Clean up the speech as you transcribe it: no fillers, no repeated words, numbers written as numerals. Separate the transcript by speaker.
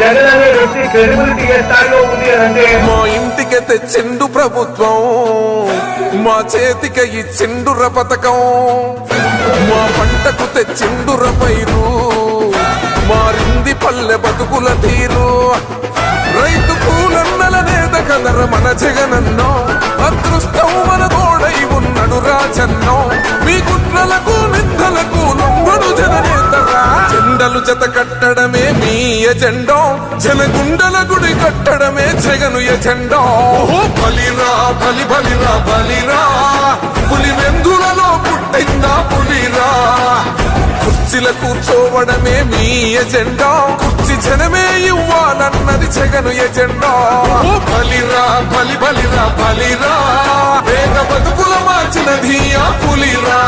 Speaker 1: జగన్ అనే వ్యక్తి క్రెడిబిలిటీ ఏ స్థాయిలో ఉంది అంటే
Speaker 2: మా ఇంటికి తెచ్చిండు ప్రభుత్వం, మా చేతికి ఇచ్చిండుర పథకం, మా పంటకు తెచ్చిండుర పైరు, మారింది పల్లె బతుకుల తీరు. రైతు కూలన్నల నేత కదర మన జగనన్నో, అదృష్టం మన తోడై ఉన్నడు రాజన్నో. మీ కుట్రలకు నిందలకు లొంగడు జననేతరా, జెండలు జత కట్టడమే మీ ఎజెండో, జనగుండల గుడి కట్టడమే జగను ఎజెండో. బలిరా బలి బలిరా బలిరా, పులి వెందులలో పుట్టిందా పులిరా. కుర్చీల కూర్చోవడమే మీ ఎజెండా, కుర్చీ జనమే ఇవ్వాలన్నది జగను ఎజెండా. బలిరా బలి బలిరా బలిరా, వేగ బతుకుల మార్చినది ఆ పులిరా.